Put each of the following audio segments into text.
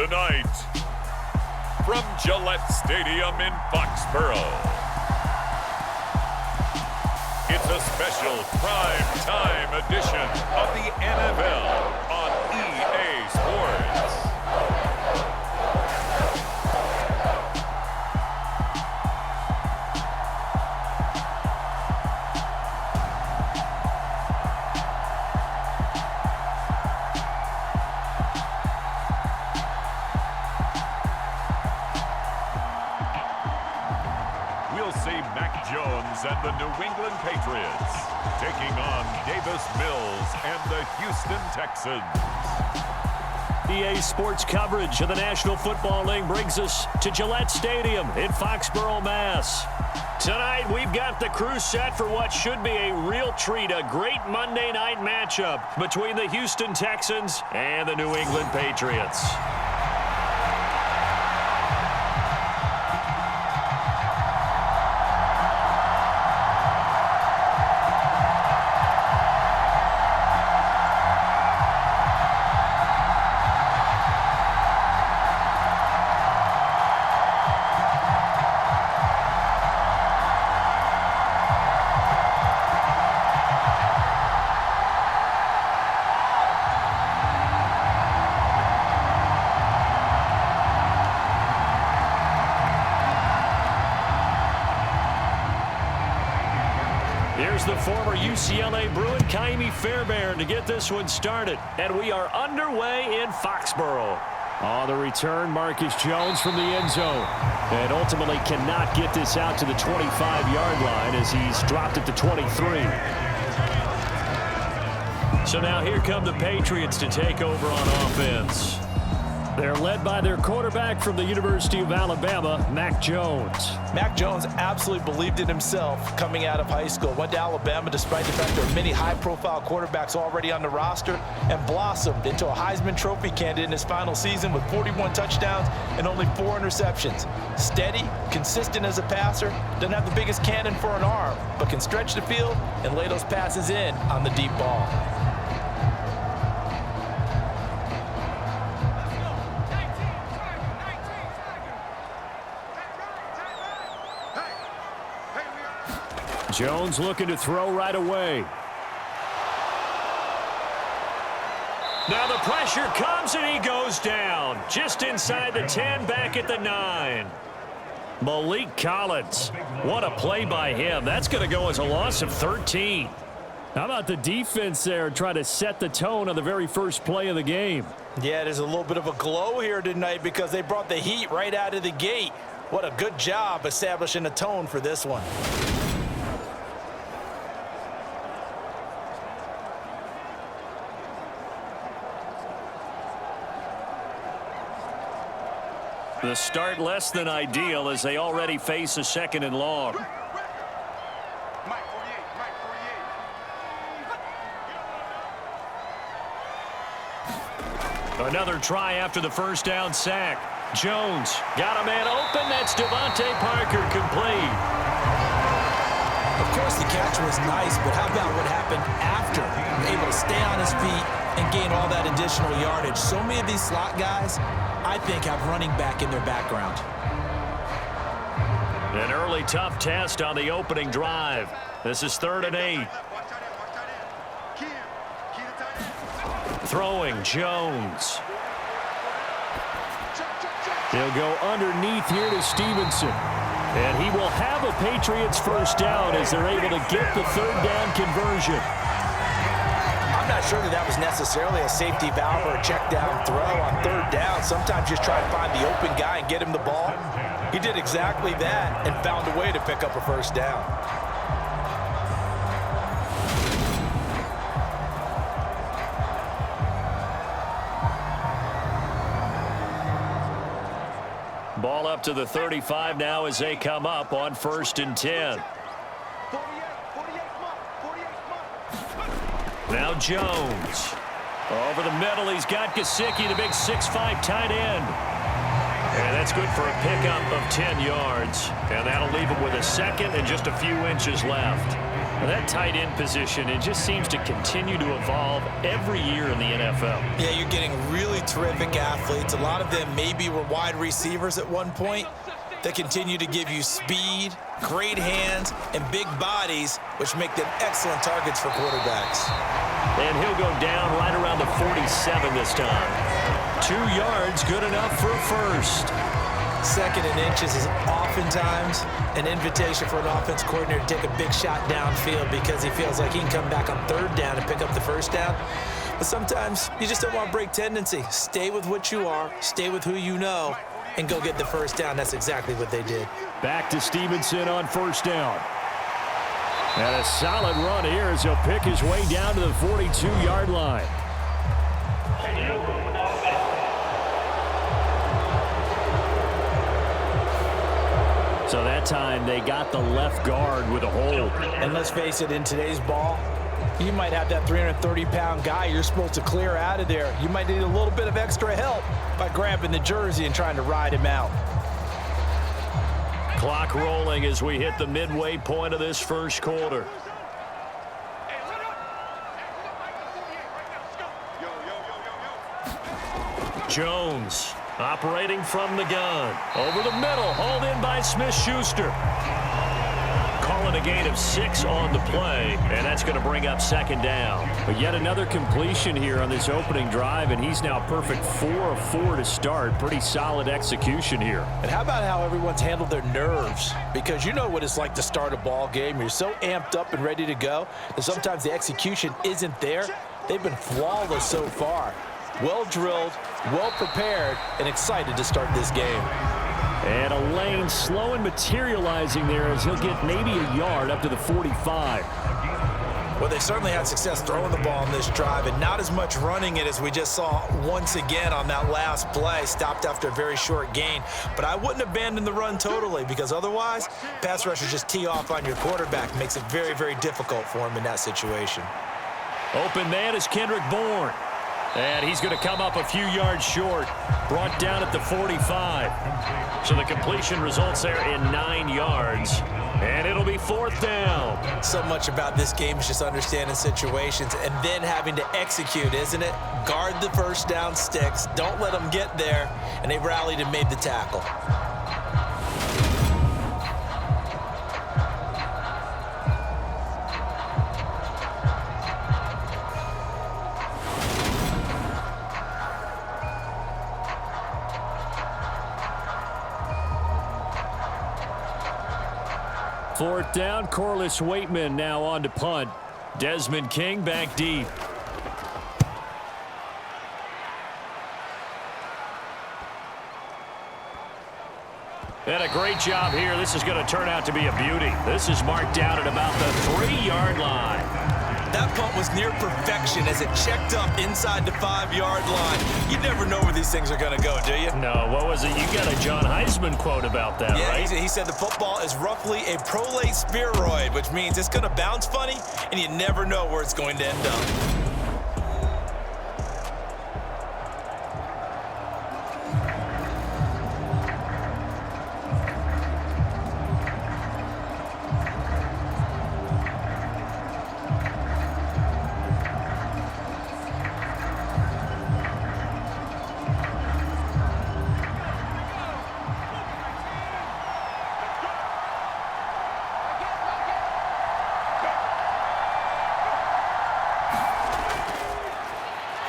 Tonight, from Gillette Stadium in Foxborough, it's a special prime time edition of the NFL on EA Sports. And the New England Patriots taking on Davis Mills and the Houston Texans. EA Sports coverage of the National Football League brings us to Gillette Stadium in Foxborough, Mass. Tonight, we've got the crew set for what should be a real treat, a great Monday night matchup between the Houston Texans and the New England Patriots. Here's the former UCLA Bruin, Kaimi Fairbairn, to get this one started. And we are underway in Foxborough. On the return, Marcus Jones from the end zone. And ultimately cannot get this out to the 25-yard line as he's dropped at the 23. So now here come the Patriots to take over on offense. They're led by their quarterback from the University of Alabama, Mac Jones. Mac Jones absolutely believed in himself coming out of high school. Went to Alabama despite the fact there are many high-profile quarterbacks already on the roster, and blossomed into a Heisman Trophy candidate in his final season with 41 touchdowns and only 4 interceptions. Steady, consistent as a passer, doesn't have the biggest cannon for an arm, but can stretch the field and lay those passes in on the deep ball. Jones looking to throw right away. Now the pressure comes and he goes down. Just inside the 10, back at the 9. Malik Collins. What a play by him. That's going to go as a loss of 13. How about the defense there trying to set the tone on the very first play of the game? Yeah, there's a little bit of a glow here tonight because they brought the heat right out of the gate. What a good job establishing a tone for this one. The start less than ideal as they already face a second and long. Another try after the first down sack. Jones got a man open. That's Devontae Parker, complete. Of course, the catch was nice, but how about what happened after? Able to stay on his feet and gain all that additional yardage. So many of these slot guys, I think, have running back in their background. An early tough test on the opening drive. This is 3rd and 8. Throwing Jones. He'll go underneath here to Stevenson. And he will have a Patriots first down as they're able to get the 3rd down conversion. I'm not sure that was necessarily a safety valve or a check down throw on 3rd down. Sometimes just try to find the open guy and get him the ball. He did exactly that and found a way to pick up a first down. Ball up to the 35 now as they come up on 1st and 10. Now Jones. Over the middle, he's got Gesicki, the big 6'5" tight end. And that's good for a pickup of 10 yards. And that'll leave him with a second and just a few inches left. Well, that tight end position, it just seems to continue to evolve every year in the NFL. Yeah, you're getting really terrific athletes. A lot of them maybe were wide receivers at one point. They continue to give you speed, great hands, and big bodies, which make them excellent targets for quarterbacks. And he'll go down right around the 47 this time. 2 yards, good enough for a first. 2nd and inches is oftentimes an invitation for an offense coordinator to take a big shot downfield because he feels like he can come back on 3rd down and pick up the 1st down. But sometimes you just don't want to break tendency. Stay with what you are, stay with who you know, and go get the 1st down. That's exactly what they did. Back to Stevenson on 1st down. And a solid run here as he'll pick his way down to the 42-yard line. So that time they got the left guard with a hold. And let's face it, in today's ball, you might have that 330-pound guy you're supposed to clear out of there. You might need a little bit of extra help by grabbing the jersey and trying to ride him out. Clock rolling as we hit the midway point of this first quarter. Jones operating from the gun. Over the middle, hauled in by Smith-Schuster. Calling a gain of 6 on the play, and that's going to bring up 2nd down. But yet another completion here on this opening drive, and he's now perfect 4 of 4 to start. Pretty solid execution here. And how about how everyone's handled their nerves? Because you know what it's like to start a ball game. You're so amped up and ready to go, and sometimes the execution isn't there. They've been flawless so far. Well drilled, well prepared, and excited to start this game. And a lane slow and materializing there as he'll get maybe a yard up to the 45. Well, they certainly had success throwing the ball in this drive and not as much running it as we just saw once again on that last play. Stopped after a very short gain. But I wouldn't abandon the run totally because otherwise, pass rushers just tee off on your quarterback. Makes it very, very difficult for him in that situation. Open man is Kendrick Bourne. And he's going to come up a few yards short. Brought down at the 45. So the completion results there in 9 yards. And it'll be 4th down. So much about this game is just understanding situations and then having to execute, isn't it? Guard the 1st down sticks. Don't let them get there. And they rallied and made the tackle. Fourth down, Corliss Waitman now on to punt. Desmond King back deep. And a great job here. This is going to turn out to be a beauty. This is marked down at about the 3-yard line. That punt was near perfection as it checked up inside the 5-yard line. You never know where these things are going to go, do you? No, what was it? You got a John Heisman quote about that, right? Yeah, he said the football is roughly a prolate spheroid, which means it's going to bounce funny, and you never know where it's going to end up.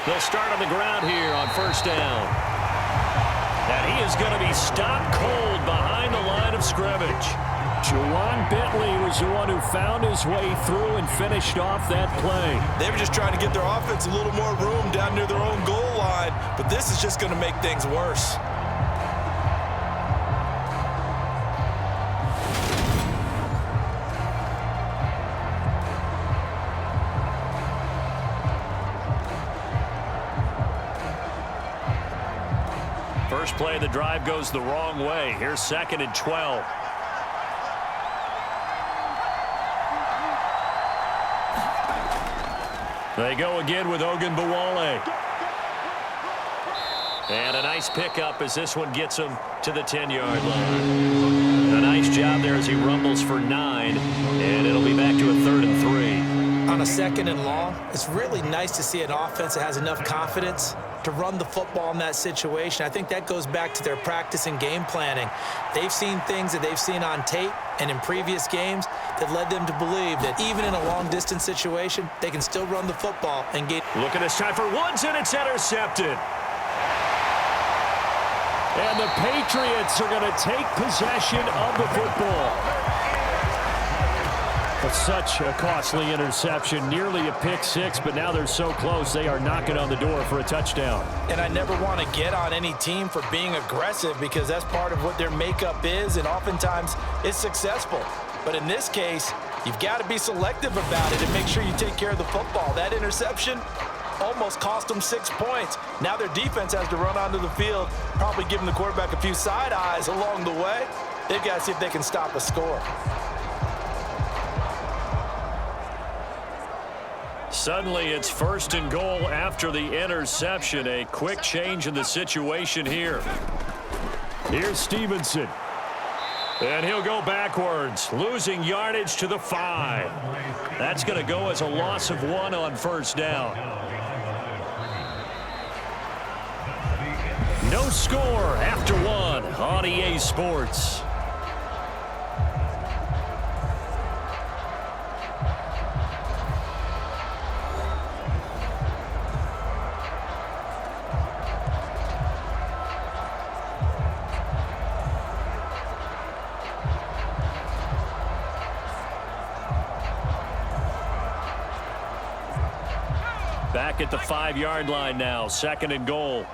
They'll start on the ground here on 1st down. And he is going to be stopped cold behind the line of scrimmage. Juwan Bentley was the one who found his way through and finished off that play. They were just trying to get their offense a little more room down near their own goal line, but this is just going to make things worse. First play of the drive goes the wrong way. Here's 2nd and 12. They go again with Ogunbowale. And a nice pickup as this one gets him to the 10-yard line. A nice job there as he rumbles for 9, and it'll be back to a 3rd and 3. On a 2nd and long, it's really nice to see an offense that has enough confidence to run the football in that situation. I think that goes back to their practice and game planning. They've seen things that they've seen on tape and in previous games that led them to believe that even in a long-distance situation, they can still run the football and get... Look at this time for Woods, and it's intercepted. And the Patriots are going to take possession of the football. But such a costly interception, nearly a pick 6, but now they're so close they are knocking on the door for a touchdown. And I never want to get on any team for being aggressive because that's part of what their makeup is, and oftentimes it's successful. But in this case, you've got to be selective about it and make sure you take care of the football. That interception almost cost them 6 points. Now their defense has to run onto the field, probably giving the quarterback a few side eyes along the way. They've got to see if they can stop a score. Suddenly it's 1st and goal after the interception. A quick change in the situation here. Here's Stevenson. And he'll go backwards, losing yardage to the 5. That's going to go as a loss of 1 on 1st down. No score after 1 on EA Sports. Back at the 5-yard line now, 2nd and goal.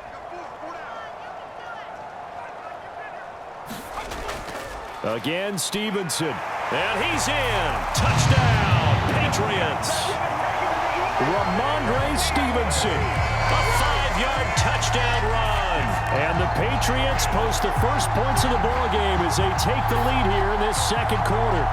Again, Stevenson. And he's in. Touchdown, Patriots. Ramondre Stevenson. A 5-yard touchdown run. And the Patriots post the first points of the ball game as they take the lead here in this 2nd quarter.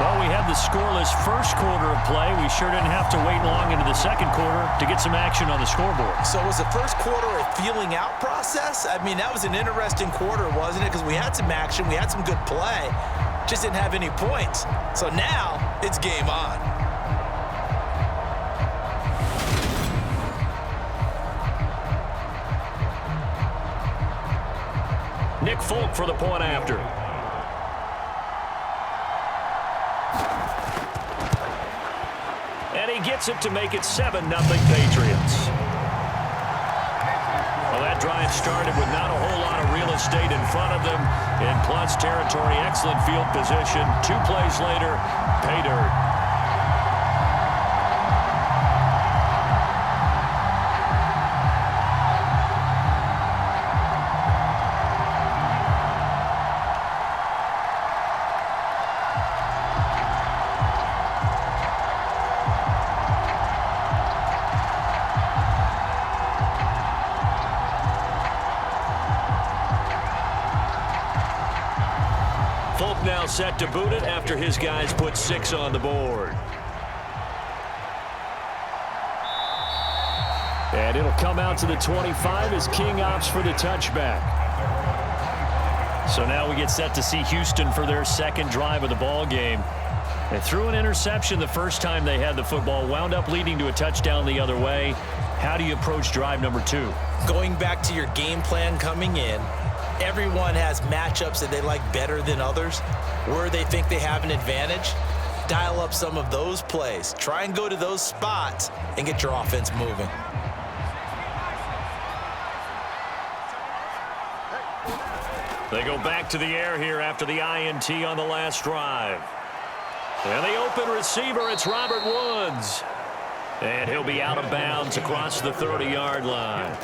Well, we had the scoreless first quarter of play. We sure didn't have to wait long into the 2nd quarter to get some action on the scoreboard. So was the first quarter a feeling out process? I mean, that was an interesting quarter, wasn't it? Because we had some action, we had some good play, just didn't have any points. So now it's game on. Nick Folk for the point after. And he gets it to make it 7-0 Patriots. Well, that drive started with not a whole lot of real estate in front of them. In plus territory, excellent field position. 2 plays later, pay dirt. Now set to boot it after his guys put 6 on the board. And it'll come out to the 25 as King opts for the touchback. So now we get set to see Houston for their 2nd drive of the ball game. They threw an interception the first time they had the football, wound up leading to a touchdown the other way. How do you approach drive number 2? Going back to your game plan coming in, everyone has matchups that they like better than others, where they think they have an advantage. Dial up some of those plays. Try and go to those spots and get your offense moving. They go back to the air here after the INT on the last drive. And the open receiver, it's Robert Woods. And he'll be out of bounds across the 30-yard line.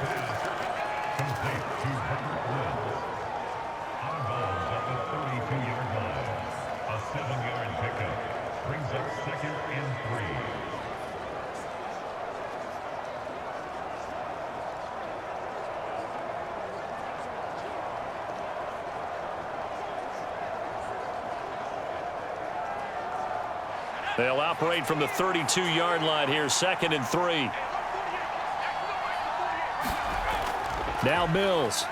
They'll operate from the 32-yard line here, 2nd and 3. Now Mills.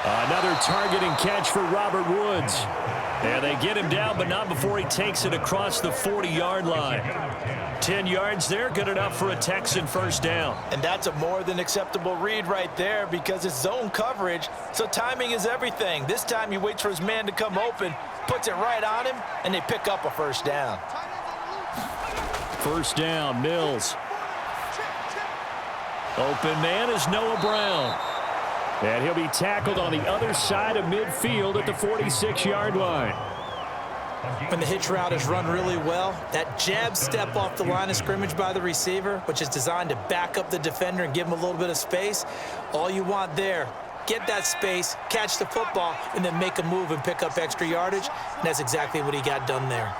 Another targeting catch for Robert Woods. And they get him down, but not before he takes it across the 40-yard line. 10 yards there, good enough for a Texan first down. And that's a more than acceptable read right there because it's zone coverage, so timing is everything. This time he waits for his man to come open, puts it right on him, and they pick up a first down. First down, Mills. Open man is Noah Brown. And he'll be tackled on the other side of midfield at the 46-yard line. When the hitch route is run really well, that jab step off the line of scrimmage by the receiver, which is designed to back up the defender and give him a little bit of space, all you want there, get that space, catch the football, and then make a move and pick up extra yardage. And that's exactly what he got done there.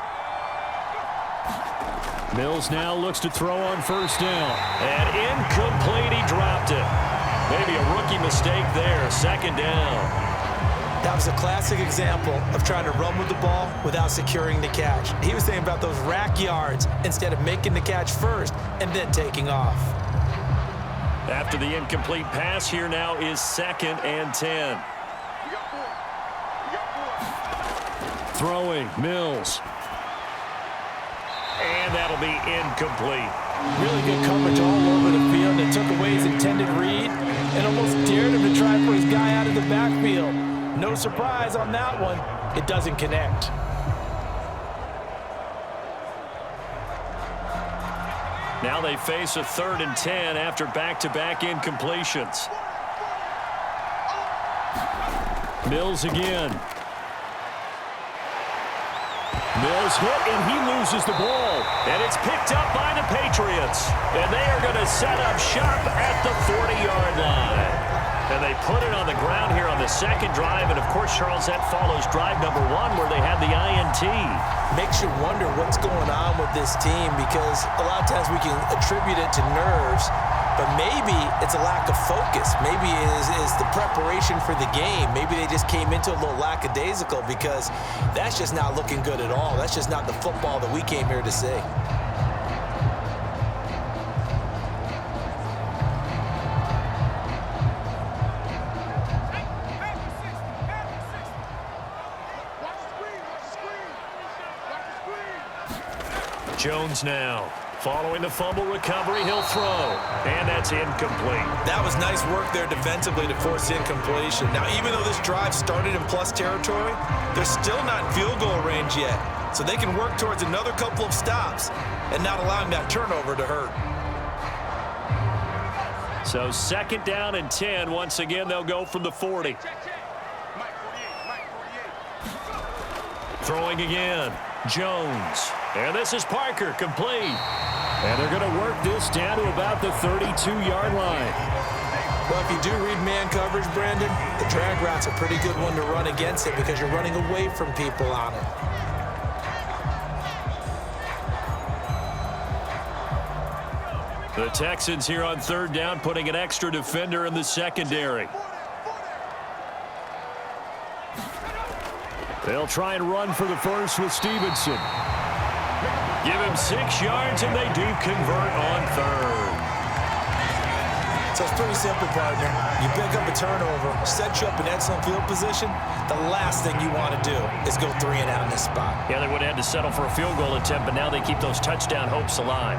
Mills now looks to throw on first down. And incomplete, he dropped it. Maybe a rookie mistake there, second down. That was a classic example of trying to run with the ball without securing the catch. He was thinking about those rack yards instead of making the catch first and then taking off. After the incomplete pass, here now is 2nd and 10. Throwing, Mills. And that'll be incomplete. Really good coverage all over the field that took away his intended read and almost dared him to try for his guy out of the backfield. No surprise on that one. It doesn't connect. Now they face a 3rd and 10 after back-to-back incompletions. Mills again. Mills hit, and he loses the ball. And it's picked up by the Patriots. And they are going to set up shop at the 40-yard line. And they put it on the ground here on the second drive. And, of course, Charles, that follows drive number 1 where they had the INT. Makes you wonder what's going on with this team because a lot of times we can attribute it to nerves, but maybe it's a lack of focus. Maybe it is the preparation for the game. Maybe they just came into a little lackadaisical because that's just not looking good at all. That's just not the football that we came here to see. Jones now. Following the fumble recovery, he'll throw. And that's incomplete. That was nice work there defensively to force incompletion. Now, even though this drive started in plus territory, they're still not in field goal range yet. So they can work towards another couple of stops and not allowing that turnover to hurt. So 2nd down and 10. Once again, they'll go from the 40. Throwing again. Jones. And this is Parker, complete. And they're going to work this down to about the 32-yard line. Well, if you do read man coverage, Brandon, the drag route's a pretty good one to run against it because you're running away from people on it. The Texans here on 3rd down, putting an extra defender in the secondary. They'll try and run for the first with Stevenson. Give him 6 yards, and they do convert on 3rd. So it's pretty simple, partner. You pick up a turnover, set you up in excellent field position. The last thing you want to do is go 3 and out in this spot. Yeah, they would have had to settle for a field goal attempt, but now they keep those touchdown hopes alive.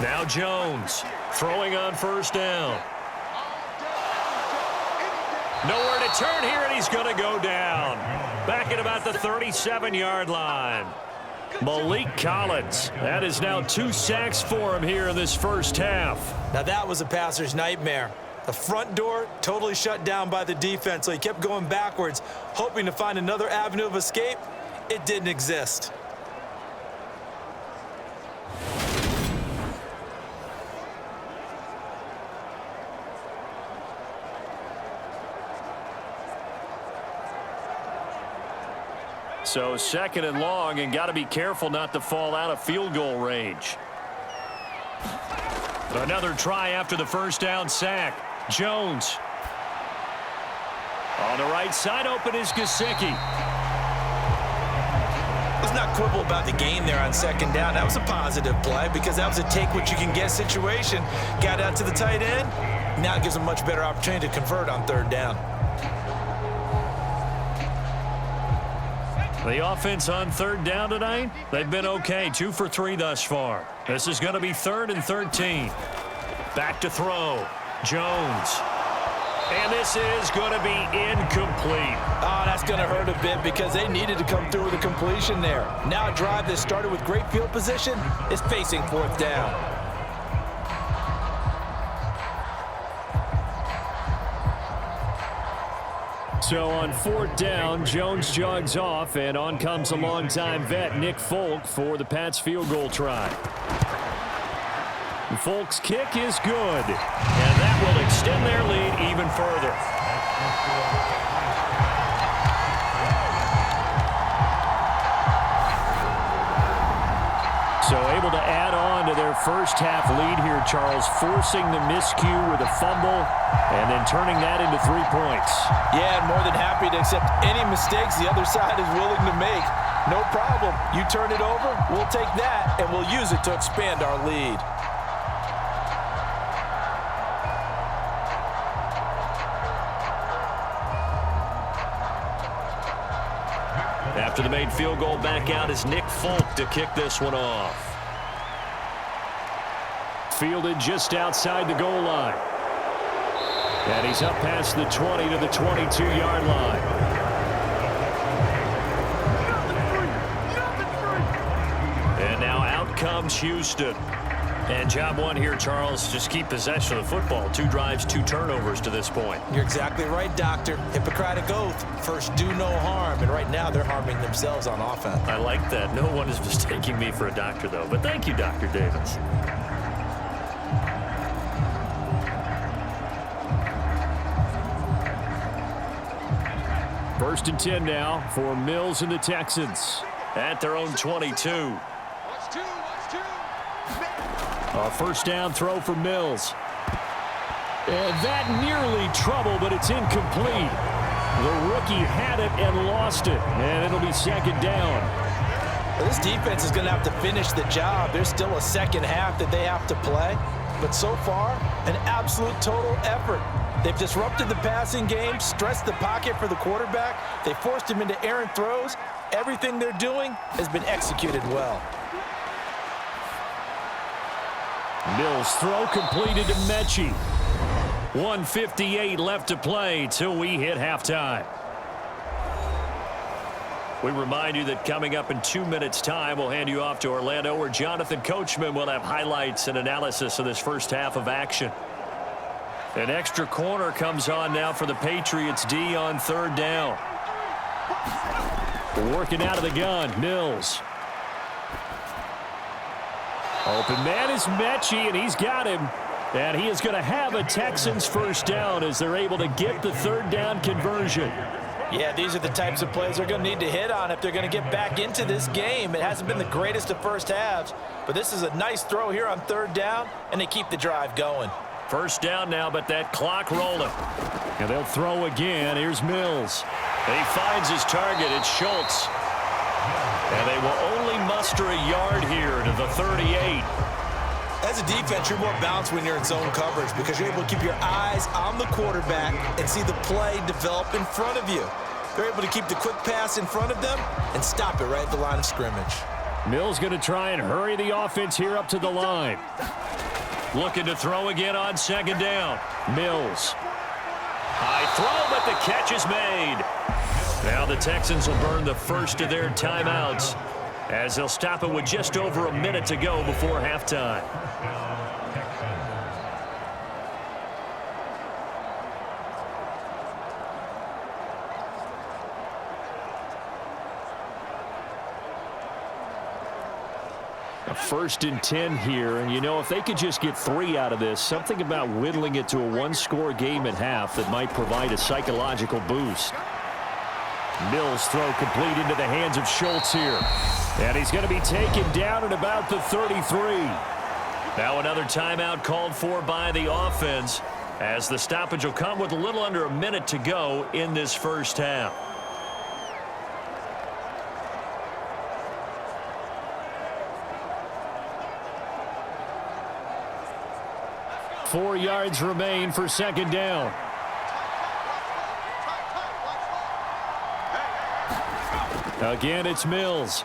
Now Jones throwing on first down. Nowhere to turn here, and he's going to go down. Back at about the 37-yard line. Malik Collins. That is now 2 sacks for him here in this first half. Now that was a passer's nightmare. The front door totally shut down by the defense, so he kept going backwards, hoping to find another avenue of escape. It didn't exist. So 2nd and long, and got to be careful not to fall out of field goal range. Another try after the first down sack. Jones. On the right side, open is Gesicki. Let's not quibble about the gain there on 2nd down. That was a positive play because that was a take-what-you-can-get situation. Got out to the tight end. Now it gives them a much better opportunity to convert on 3rd down. The offense on 3rd down tonight, they've been okay. 2 for 3 thus far. This is going to be 3rd and 13. Back to throw. Jones. And this is going to be incomplete. Oh, that's going to hurt a bit because they needed to come through with a completion there. Now a drive that started with great field position is facing 4th down. So on 4th down, Jones jogs off, and on comes a longtime vet, Nick Folk, for the Pats field goal try. Folk's kick is good, and that will extend their lead even further. So able to add on to their first half lead here, Charles, forcing the miscue with a fumble and then turning that into 3 points. Yeah, and more than happy to accept any mistakes the other side is willing to make. No problem. You turn it over, we'll take that, and we'll use it to expand our lead. After the made field goal, back out is Nick Folk to kick this one off. Fielded just outside the goal line. And he's up past the 20 to the 22-yard line. And now out comes Houston. And job one here, Charles, just keep possession of the football. 2 drives, 2 turnovers to this point. You're exactly right, Doctor. Hippocratic oath. First, do no harm. And right now, they're harming themselves on offense. I like that. No one is mistaking me for a doctor, though. But thank you, Dr. Davis. First and 10 now for Mills and the Texans at their own 22. A first down throw for Mills. And that nearly trouble, but it's incomplete. The rookie had it and lost it, and it'll be 2nd down. Well, this defense is going to have to finish the job. There's still a second half that they have to play. But so far, an absolute total effort. They've disrupted the passing game, stressed the pocket for the quarterback. They forced him into errant throws. Everything they're doing has been executed well. Mills throw completed to Metchie. 1:58 left to play till we hit halftime. We remind you that coming up in 2 minutes' time, we'll hand you off to Orlando, where Jonathan Coachman will have highlights and analysis of this first half of action. An extra corner comes on now for the Patriots D on 3rd down. Working out of the gun, Mills. Open man is Metchie, and he's got him. And he is going to have a Texans first down as they're able to get the 3rd down conversion. Yeah, these are the types of plays they're going to need to hit on if they're going to get back into this game. It hasn't been the greatest of first halves, but this is a nice throw here on 3rd down, and they keep the drive going. First down now, but that clock rolling. And they'll throw again. Here's Mills. He finds his target. It's Schultz. And they will only muster a yard here to the 38. As a defense, you're more balanced when you're in zone coverage because you're able to keep your eyes on the quarterback and see the play develop in front of you. They're able to keep the quick pass in front of them and stop it right at the line of scrimmage. Mills going to try and hurry the offense here up to the line. Looking to throw again on 2nd down. Mills. High throw, but the catch is made. Now the Texans will burn the first of their timeouts as they'll stop it with just over a minute to go before halftime. A 1st and 10 here, and you know, if they could just get 3 out of this, something about whittling it to a 1-score game at half that might provide a psychological boost. Mills throw complete into the hands of Schultz here. And he's going to be taken down at about the 33. Now another timeout called for by the offense, as the stoppage will come with a little under a minute to go in this first half. Four yards remain for second down. Again, it's Mills.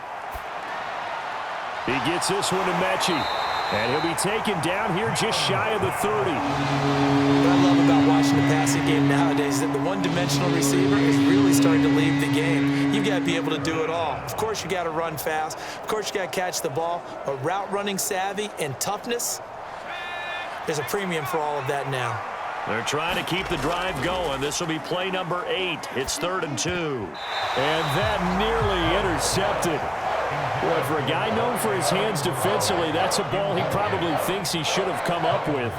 He gets this one to Metchie. And he'll be taken down here just shy of the 30. What I love about watching the passing game nowadays is that the one-dimensional receiver is really starting to leave the game. You've got to be able to do it all. Of course, you got to run fast. Of course, you got to catch the ball. But route running savvy and toughness, there's a premium for all of that now. They're trying to keep the drive going. This will be play number 8. It's 3rd and 2. And that nearly intercepted. Boy, for a guy known for his hands defensively, that's a ball he probably thinks he should have come up with.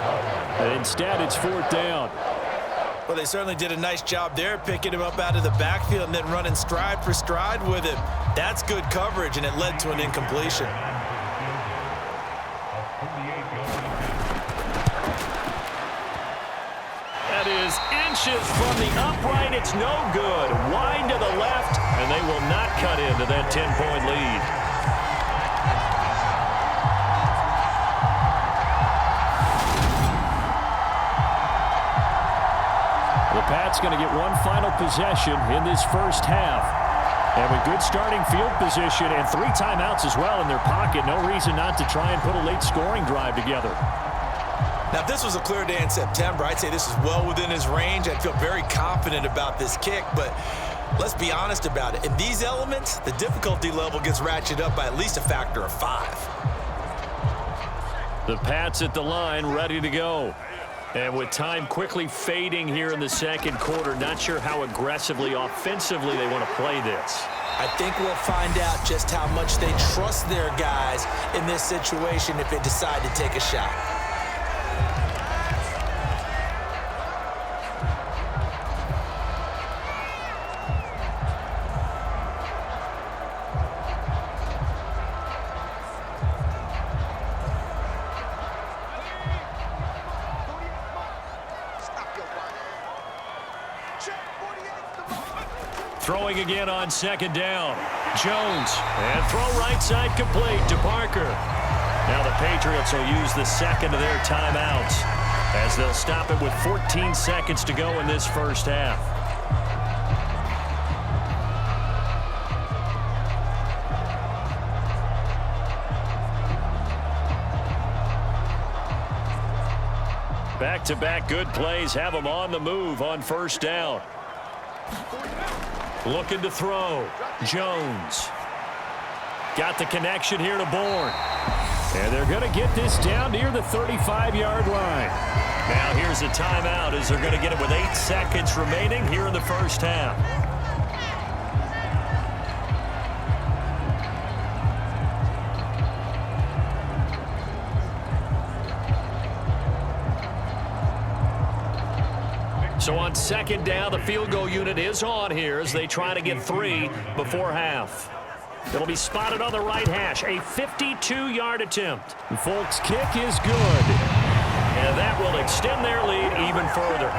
But instead, it's 4th down. Well, they certainly did a nice job there, picking him up out of the backfield and then running stride for stride with him. That's good coverage, and it led to an incompletion. That is inches from the upright. It's no good. Wide to the left, and they will not cut into that 10-point lead. The Pats going to get one final possession in this first half. And with good starting field position and 3 timeouts as well in their pocket, no reason not to try and put a late scoring drive together. Now, if this was a clear day in September, I'd say this is well within his range. I'd feel very confident about this kick, but let's be honest about it. In these elements, the difficulty level gets ratcheted up by at least a factor of 5. The Pats at the line, ready to go. And with time quickly fading here in the second quarter, not sure how aggressively, offensively they want to play this. I think we'll find out just how much they trust their guys in this situation if they decide to take a shot. Throwing again on second down. Jones. And throw right side complete to Parker. Now the Patriots will use the second of their timeouts as they'll stop it with 14 seconds to go in this first half. Back-to-back good plays have them on the move on first down. Looking to throw. Jones. Got the connection here to Bourne. And they're going to get this down near the 35-yard line. Now here's a timeout as they're going to get it with 8 seconds remaining here in the first half. So on second down, the field goal unit is on here as they try to get 3 before half. It'll be spotted on the right hash. A 52-yard attempt. Folks' kick is good. And that will extend their lead even further.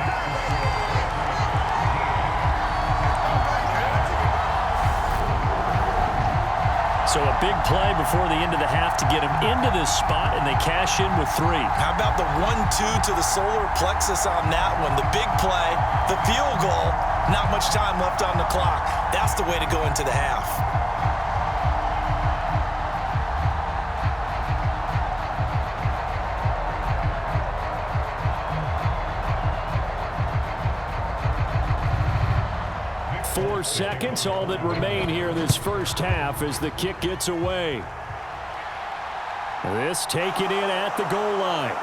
So a big play before the end of the half to get them into this spot, and they cash in with 3. How about the 1-2 to the solar plexus on that one? The big play, the field goal, not much time left on the clock. That's the way to go into the half. Four seconds, all that remain here in this first half as the kick gets away. This taken in at the goal line.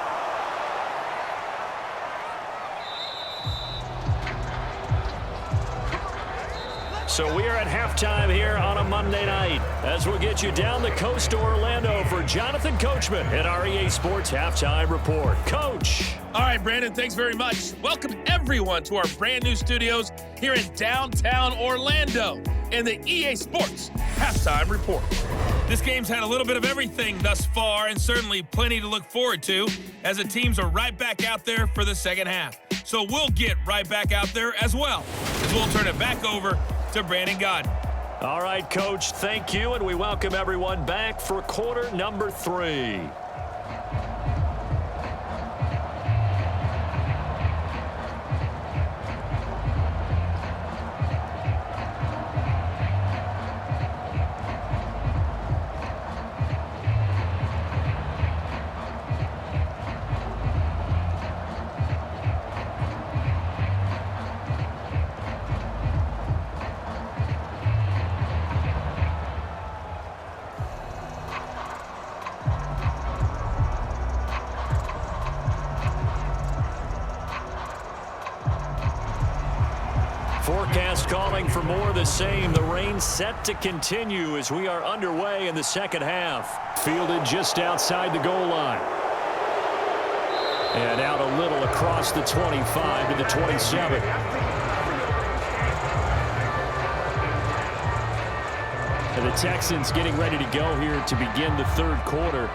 So we are at halftime here on a Monday night as we'll get you down the coast to Orlando for Jonathan Coachman at our EA Sports Halftime Report. Coach. All right, Brandon, thanks very much. Welcome, everyone, to our brand new studios here in downtown Orlando in the EA Sports Halftime Report. This game's had a little bit of everything thus far and certainly plenty to look forward to as the teams are right back out there for the second half. So we'll get right back out there as well as we'll turn it back over to Brandon Godden. All right, Coach, thank you, and we welcome everyone back for quarter number 3. Forecast calling for more of the same. The rain set to continue as we are underway in the second half. Fielded just outside the goal line. And out a little across the 25 to the 27. And the Texans getting ready to go here to begin the third quarter.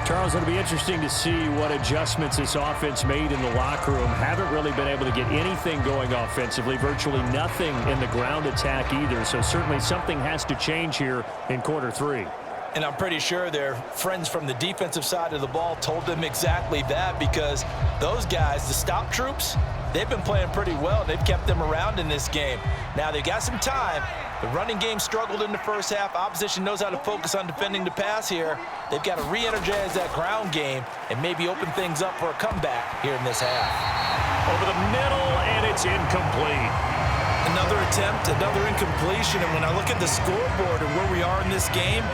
Charles, it'll be interesting to see what adjustments this offense made in the locker room. Haven't really been able to get anything going offensively, virtually nothing in the ground attack either. So certainly something has to change here in quarter 3. And I'm pretty sure their friends from the defensive side of the ball told them exactly that, because those guys, the stop troops, they've been playing pretty well. They've kept them around in this game. Now they've got some time. The running game struggled in the first half. Opposition knows how to focus on defending the pass here. They've got to re-energize that ground game and maybe open things up for a comeback here in this half. Over the middle, and it's incomplete. Another attempt, another incompletion. And when I look at the scoreboard and where we are in this game,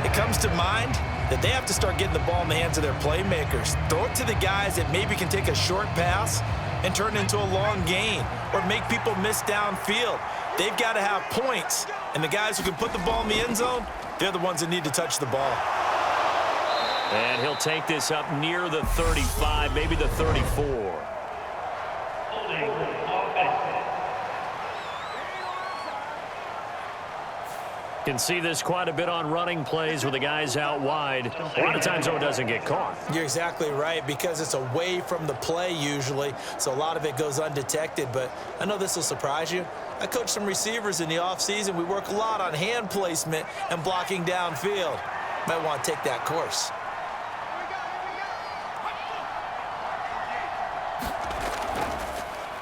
it comes to mind that they have to start getting the ball in the hands of their playmakers. Throw it to the guys that maybe can take a short pass and turn it into a long gain or make people miss downfield. They've got to have points, and the guys who can put the ball in the end zone, they're the ones that need to touch the ball. And he'll take this up near the 35, maybe the 34. Can see this quite a bit on running plays with the guys out wide. A lot of times, though, it doesn't get caught. You're exactly right, because it's away from the play usually, so a lot of it goes undetected. But I know this will surprise you. I coach some receivers in the offseason. We work a lot on hand placement and blocking downfield. Might want to take that course.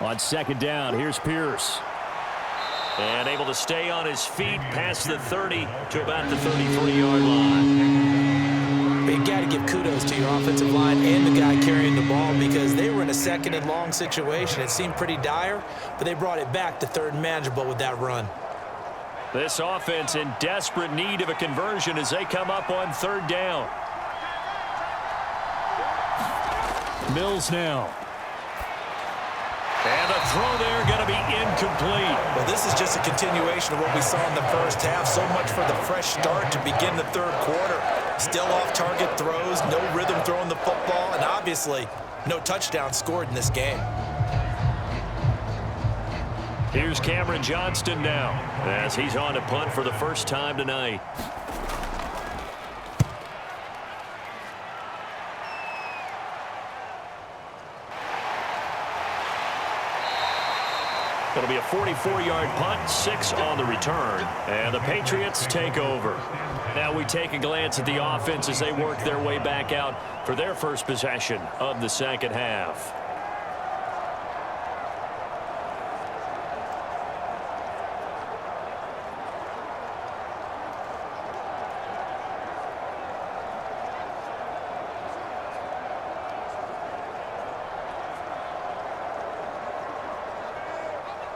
On second down, here's Pierce. And able to stay on his feet past the 30 to about the 33-yard line. But you got to give kudos to your offensive line and the guy carrying the ball, because they were in a second and long situation. It seemed pretty dire, but they brought it back to third and manageable with that run. This offense in desperate need of a conversion as they come up on third down. Mills now. And the throw there going to be incomplete. Well, this is just a continuation of what we saw in the first half. So much for the fresh start to begin the third quarter. Still off-target throws, no rhythm throwing the football, and obviously no touchdown scored in this game. Here's Cameron Johnston now as he's on to punt for the first time tonight. It'll be a 44-yard punt, 6 on the return, and the Patriots take over. Now we take a glance at the offense as they work their way back out for their first possession of the second half.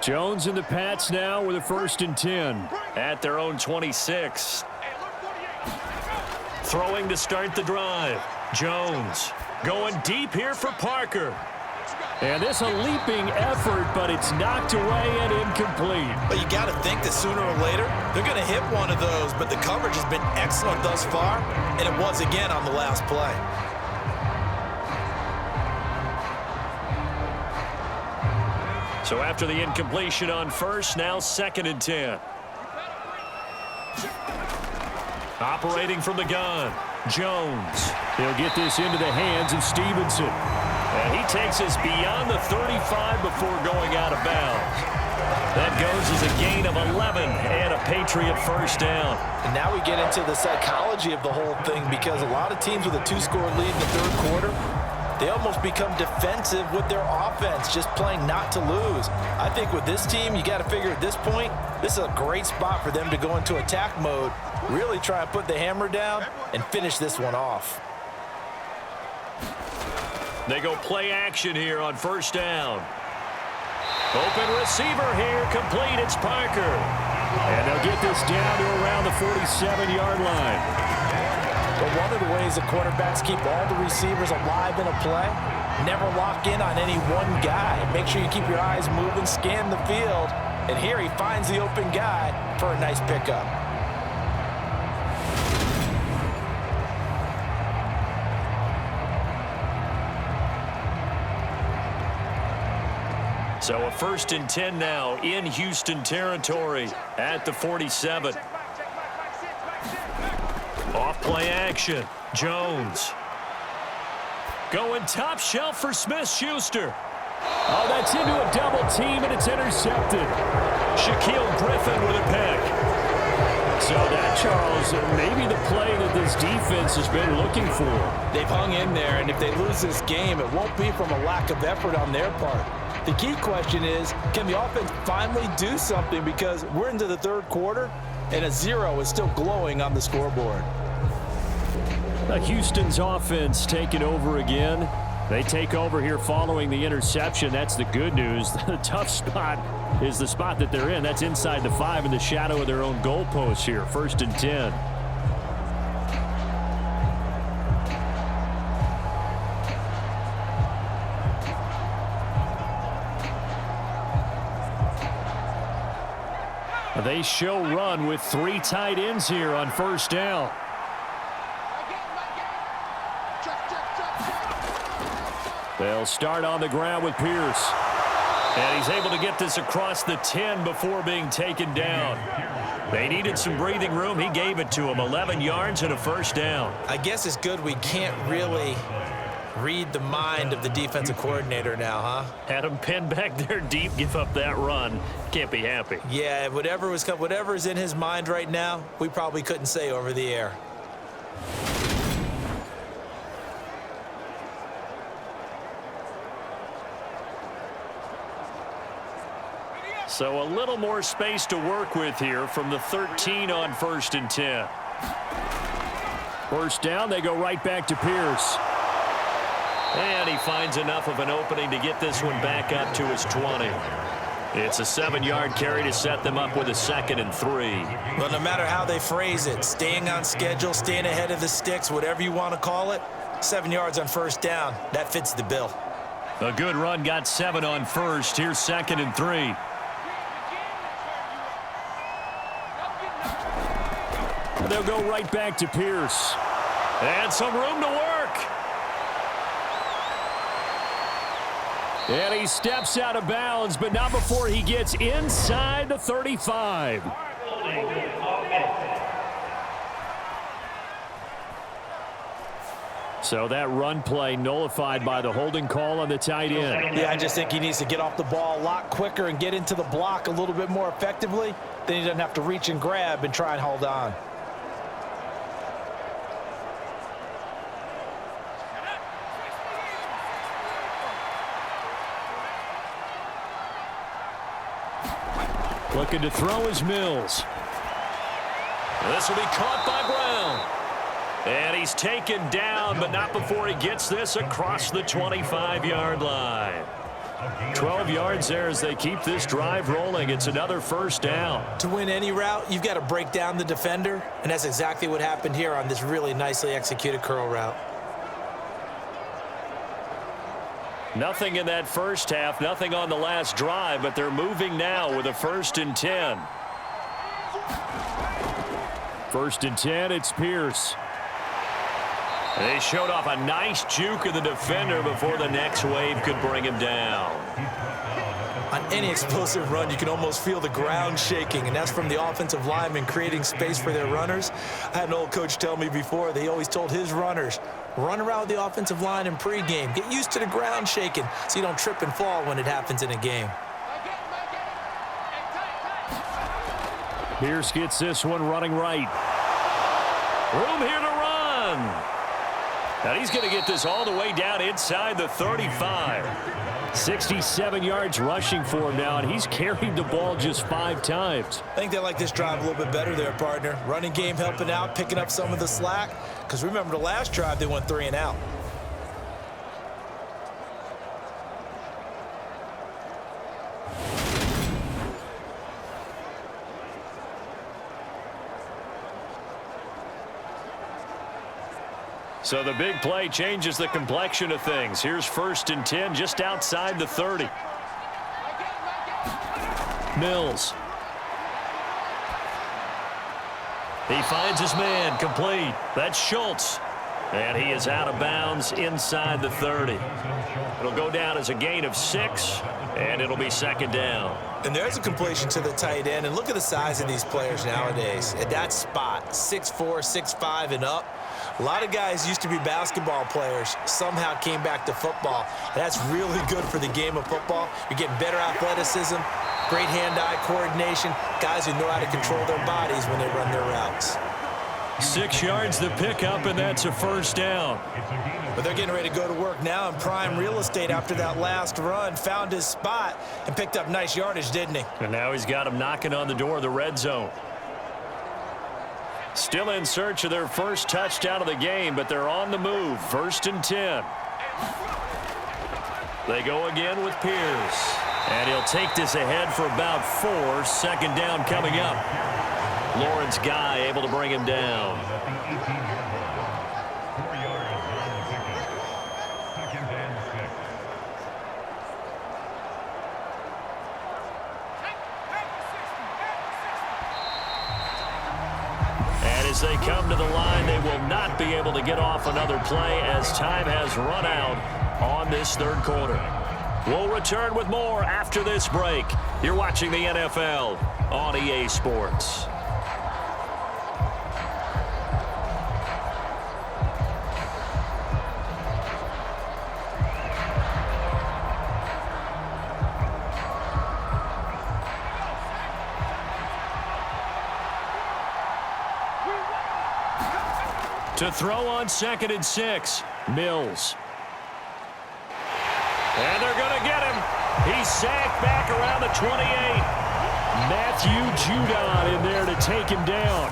Jones and the Pats now with a 1st and 10 at their own 26. Throwing to start the drive. Jones going deep here for Parker. And this a leaping effort, but it's knocked away and incomplete. But you got to think that sooner or later they're going to hit one of those, but the coverage has been excellent thus far, and it was again on the last play. So after the incompletion on first, now 2nd and 10. Operating from the gun, Jones. He'll get this into the hands of Stevenson. And he takes us beyond the 35 before going out of bounds. That goes as a gain of 11 and a Patriot first down. And now we get into the psychology of the whole thing, because a lot of teams with a 2-score lead in the third quarter, they almost become defensive with their offense, just playing not to lose. I think with this team, you got to figure at this point, this is a great spot for them to go into attack mode, really try and put the hammer down and finish this one off. They go play action here on first down. Open receiver here, complete, it's Parker. And they'll get this down to around the 47-yard line. But one of the ways the quarterbacks keep all the receivers alive in a play, never lock in on any one guy. Make sure you keep your eyes moving, scan the field, and here he finds the open guy for a nice pickup. So a 1st and 10 now in Houston territory at the 47. Off play action, Jones. Going top shelf for Smith-Schuster. Oh, that's into a double team, and it's intercepted. Shaquille Griffin with a pick. So that, Charles, maybe the play that this defense has been looking for. They've hung in there, and if they lose this game, it won't be from a lack of effort on their part. The key question is, can the offense finally do something, because we're into the third quarter, and a 0 is still glowing on the scoreboard. Houston's offense taking over again. They take over here following the interception. That's the good news. The tough spot is the spot that they're in. That's inside the 5 in the shadow of their own goalpost here. 1st and 10. They show run with 3 tight ends here on first down. They'll start on the ground with Pierce. And he's able to get this across the 10 before being taken down. They needed some breathing room. He gave it to him. 11 yards and a first down. I guess it's good we can't really read the mind of the defensive coordinator now, huh? Had him pinned back there deep, give up that run. Can't be happy. Yeah, whatever's in his mind right now, we probably couldn't say over the air. So a little more space to work with here from the 13 on 1st and 10. First down, they go right back to Pierce. And he finds enough of an opening to get this one back up to his 20. It's a 7-yard carry to set them up with a 2nd and 3. Well, no matter how they phrase it, staying on schedule, staying ahead of the sticks, whatever you want to call it, 7 yards on first down, that fits the bill. A good run got 7 on first. Here's 2nd and 3. They'll go right back to Pierce. And some room to work. And he steps out of bounds, but not before he gets inside the 35. So that run play nullified by the holding call on the tight end. Yeah, I just think he needs to get off the ball a lot quicker and get into the block a little bit more effectively. Then he doesn't have to reach and grab and try and hold on. Looking to throw is Mills. This will be caught by Brown. And he's taken down, but not before he gets this across the 25-yard line. 12 yards there as they keep this drive rolling. It's another first down. To win any route, you've got to break down the defender, and that's exactly what happened here on this really nicely executed curl route. Nothing in that first half, nothing on the last drive, but they're moving now with a 1st and 10. 1st and 10, it's Pierce. They showed off a nice juke of the defender before the next wave could bring him down. On any explosive run, you can almost feel the ground shaking, and that's from the offensive linemen creating space for their runners. I had an old coach tell me before, they always told his runners, run around the offensive line in pregame. Get used to the ground shaking so you don't trip and fall when it happens in a game. Pierce gets this one running right. Room here to run. Now he's going to get this all the way down inside the 35. 67 yards rushing for him now, and he's carried the ball just 5 times. I think they like this drive a little bit better there, partner. Running game helping out, picking up some of the slack. Because remember, the last drive, they went 3 and out. So the big play changes the complexion of things. Here's 1st and 10 just outside the 30. Mills. He finds his man, complete. That's Schultz. And he is out of bounds inside the 30. It'll go down as a gain of 6, and it'll be 2nd down. And there's a completion to the tight end. And look at the size of these players nowadays. At that spot, 6'4", 6'5", and up. A lot of guys used to be basketball players, somehow came back to football. And that's really good for the game of football. You're getting better athleticism, great hand-eye coordination, guys who know how to control their bodies when they run their routes. 6 yards the pickup, and that's a 1st down. But they're getting ready to go to work now in prime real estate after that last run. Found his spot and picked up nice yardage, didn't he? And now he's got him knocking on the door of the red zone. Still in search of their first touchdown of the game, but they're on the move. 1st and 10. They go again with Pierce. And he'll take this ahead for about 4. 2nd down coming up. Lawrence Guy able to bring him down. As they come to the line, they will not be able to get off another play as time has run out on this 3rd quarter. We'll return with more after this break. You're watching the NFL on EA Sports. To throw on 2nd and 6, Mills. And they're going to get him. He's sacked back around the 28. Matthew Judon in there to take him down.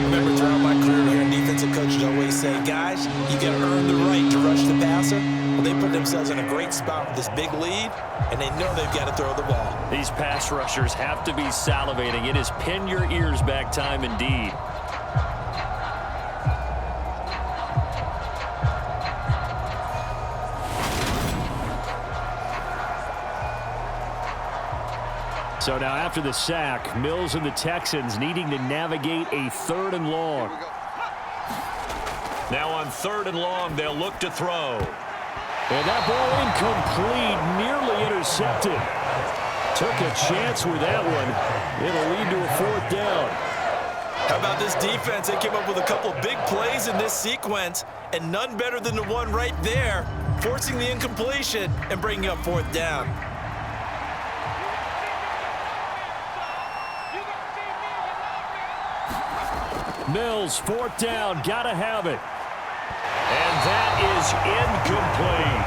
Remember, throughout my career here, defensive coaches always say, guys, you got to earn the right to rush the passer. Well, they put themselves in a great spot with this big lead, and they know they've got to throw the ball. These pass rushers have to be salivating. It is pin your ears back time indeed. So now after the sack, Mills and the Texans needing to navigate a 3rd and long. Now on 3rd and long, they'll look to throw. And that ball incomplete, nearly intercepted. Took a chance with that one. It'll lead to a 4th down. How about this defense? They came up with a couple big plays in this sequence, and none better than the one right there, forcing the incompletion and bringing up 4th down. Mills, 4th down, gotta have it. And that is incomplete.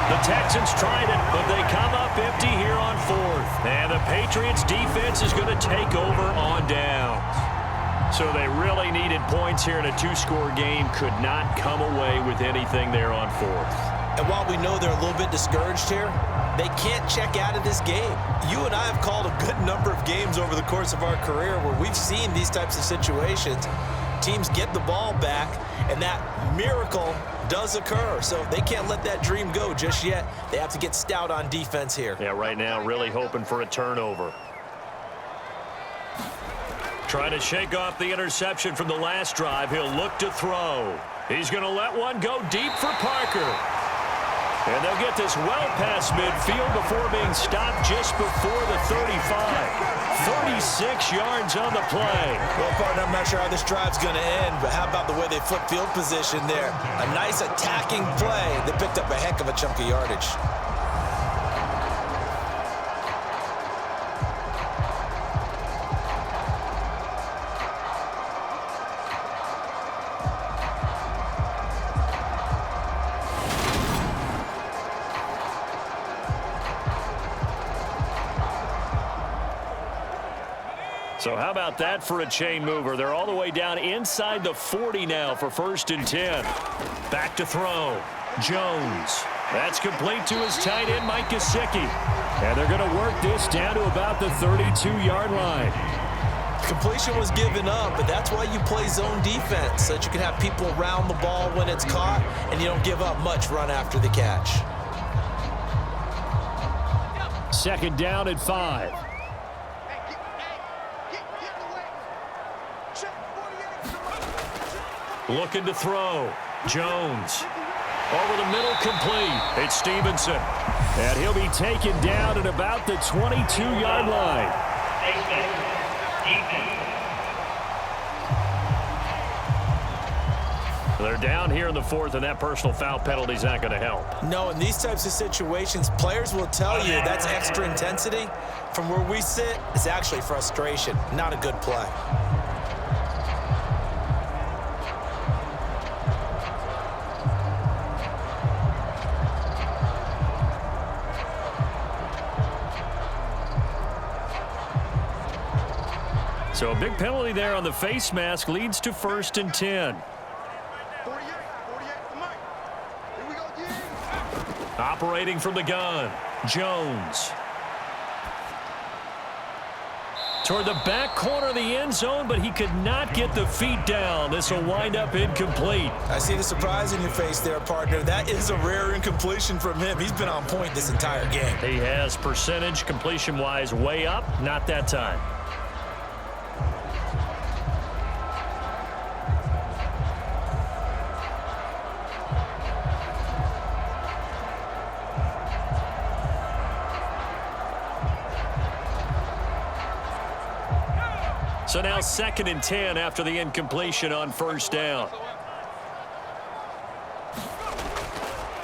The Texans tried it, but they come up empty here on 4th. And the Patriots defense is going to take over on downs. So they really needed points here in a 2-score game. Could not come away with anything there on 4th. And while we know they're a little bit discouraged here, they can't check out of this game. You and I have called a good number of games over the course of our career where we've seen these types of situations. Teams get the ball back, and that miracle does occur. So they can't let that dream go just yet. They have to get stout on defense here. Yeah, right now really hoping for a turnover. Trying to shake off the interception from the last drive. He'll look to throw. He's going to let one go deep for Parker. And they'll get this well past midfield before being stopped just before the 35. 36 yards on the play. Well, partner, I'm not sure how this drive's going to end, but how about the way they flip field position there? A nice attacking play that picked up a heck of a chunk of yardage. So how about that for a chain mover? They're all the way down inside the 40 now for 1st and 10. Back to throw. Jones. That's complete to his tight end, Mike Gesicki. And they're going to work this down to about the 32-yard line. Completion was given up, but that's why you play zone defense, so that you can have people around the ball when it's caught, and you don't give up much run after the catch. 2nd down at 5. Looking to throw. Jones. Over the middle, complete. It's Stevenson. And he'll be taken down at about the 22-yard line. They're down here in the 4th, and that personal foul penalty is not going to help. No, in these types of situations, players will tell you that's extra intensity. From where we sit, it's actually frustration, not a good play. So a big penalty there on the face mask leads to 1st and 10. Operating from the gun, Jones. Toward the back corner of the end zone, but he could not get the feet down. This will wind up incomplete. I see the surprise in your face there, partner. That is a rare incompletion from him. He's been on point this entire game. He has percentage completion-wise way up, not that time. So now 2nd and 10 after the incompletion on 1st down.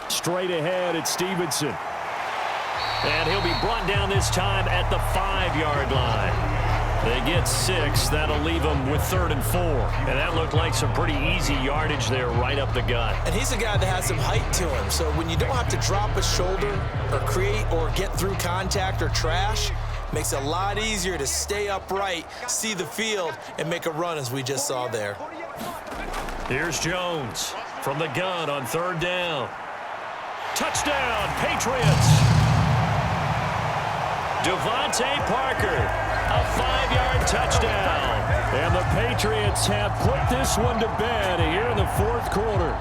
Straight ahead, it's Stevenson. And he'll be brought down this time at the 5-yard line. They get 6. That'll leave them with 3rd and 4. And that looked like some pretty easy yardage there right up the gut. And he's a guy that has some height to him. So when you don't have to drop a shoulder or create or get through contact or trash, makes it a lot easier to stay upright, see the field, and make a run as we just saw there. Here's Jones from the gun on 3rd down. Touchdown, Patriots! Devontae Parker, a 5-yard touchdown. And the Patriots have put this one to bed here in the 4th quarter.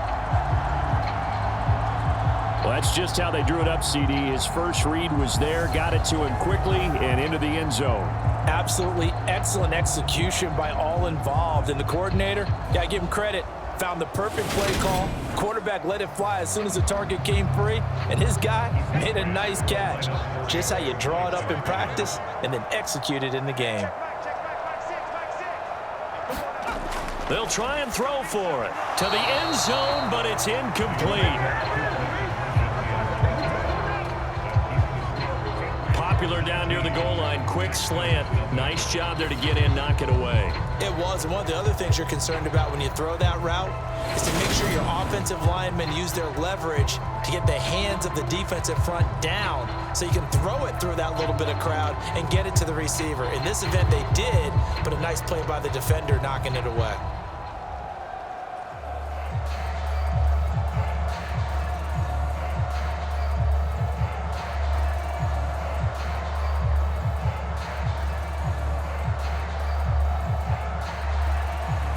Well, that's just how they drew it up, CD. His first read was there, got it to him quickly, and into the end zone. Absolutely excellent execution by all involved. And the coordinator, got to give him credit, found the perfect play call. Quarterback let it fly as soon as the target came free, and his guy made a nice catch. Just how you draw it up in practice and then execute it in the game. They'll try and throw for it to the end zone, but it's incomplete. Popular down near the goal line, quick slant. Nice job there to get in, knock it away. It was, and one of the other things you're concerned about when you throw that route is to make sure your offensive linemen use their leverage to get the hands of the defensive front down so you can throw it through that little bit of crowd and get it to the receiver. In this event, they did, but a nice play by the defender knocking it away.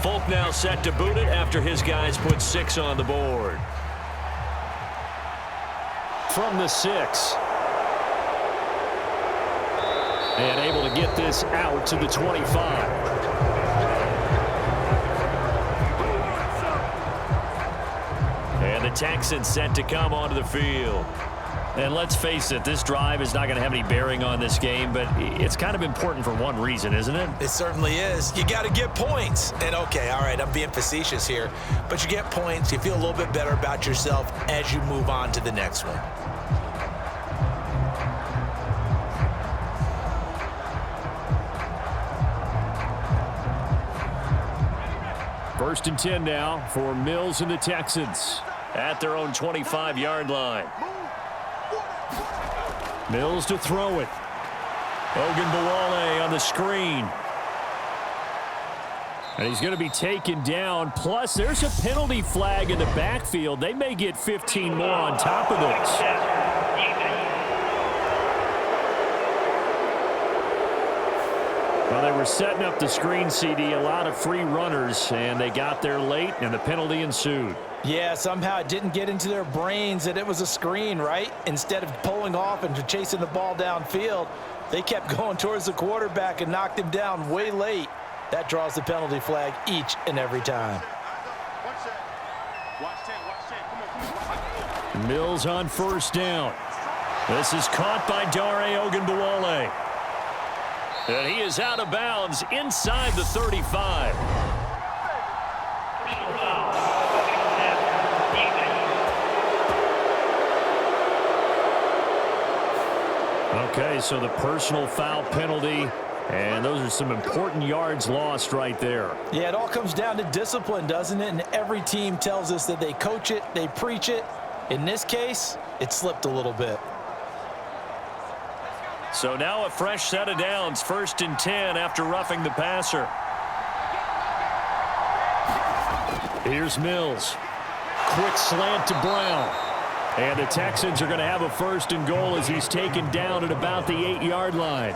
Folk now set to boot it after his guys put 6 on the board. From the 6. And able to get this out to the 25. And the Texans set to come onto the field. And let's face it, this drive is not going to have any bearing on this game, but it's kind of important for one reason, isn't it? It certainly is. You got to get points. And, okay, all right, I'm being facetious here, but you get points. You feel a little bit better about yourself as you move on to the next one. First and 10 now for Mills and the Texans at their own 25-yard line. Mills to throw it. Ogunbowale on the screen. And he's going to be taken down. Plus, there's a penalty flag in the backfield. They may get 15 more on top of this. Well, they were setting up the screen, CD, a lot of free runners, and they got there late, and the penalty ensued. Yeah, somehow it didn't get into their brains that it was a screen, right? Instead of pulling off and chasing the ball downfield, they kept going towards the quarterback and knocked him down way late. That draws the penalty flag each and every time. Mills on first down. This is caught by Dare Ogunbowale. And he is out of bounds inside the 35. Okay, so the personal foul penalty, and those are some important yards lost right there. Yeah, it all comes down to discipline, doesn't it? And every team tells us that they coach it, they preach it. In this case, it slipped a little bit. So now a fresh set of downs, first and 10 after roughing the passer. Here's Mills. Quick slant to Brown. And the Texans are going to have a first and goal as he's taken down at about the 8-yard line.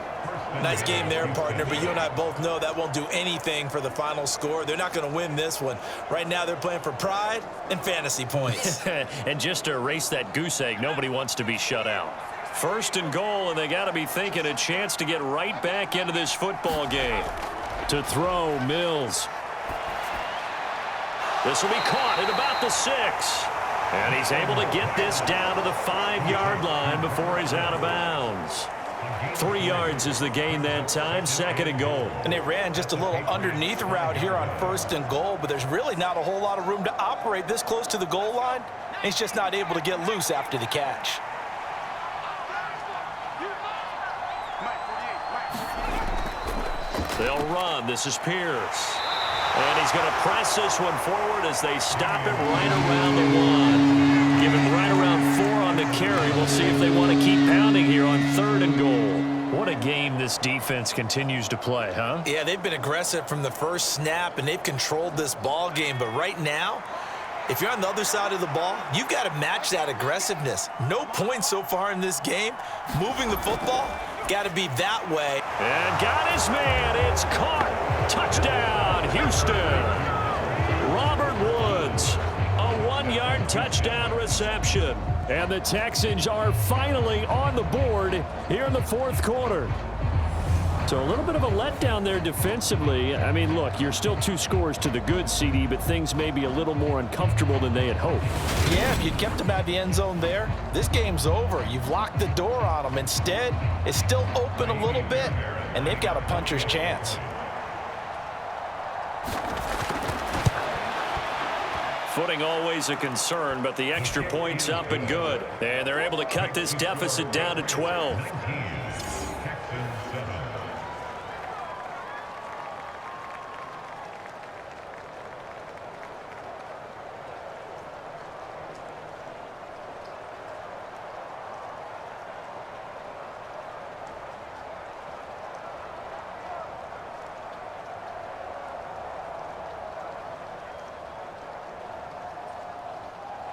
Nice game there, partner, but you and I both know that won't do anything for the final score. They're not going to win this one. Right now they're playing for pride and fantasy points. And just to erase that goose egg, nobody wants to be shut out. First and goal, and they got to be thinking a chance to get right back into this football game. To throw, Mills. This will be caught at about the 6. And he's able to get this down to the 5-yard line before he's out of bounds. 3 yards is the gain that time, second and goal. And they ran just a little underneath route here on first and goal, but there's really not a whole lot of room to operate this close to the goal line. He's just not able to get loose after the catch. They'll run. This is Pierce. And he's going to press this one forward as they stop it right around the 1. Give him right around 4 on the carry. We'll see if they want to keep pounding here on third and goal. What a game this defense continues to play, huh? Yeah, they've been aggressive from the first snap, and they've controlled this ball game. But right now, if you're on the other side of the ball, you've got to match that aggressiveness. No points so far in this game. Moving the football, got to be that way. And got his man. It's caught. Touchdown, Houston. Robert Woods, a 1-yard touchdown reception. And the Texans are finally on the board here in the fourth quarter. So a little bit of a letdown there defensively. I mean, look, you're still 2 scores to the good, CD, but things may be a little more uncomfortable than they had hoped. Yeah, if you'd kept them out of the end zone there, this game's over. You've locked the door on them. Instead, it's still open a little bit, and they've got a puncher's chance. Footing always a concern, but the extra point's up and good. And they're able to cut this deficit down to 12.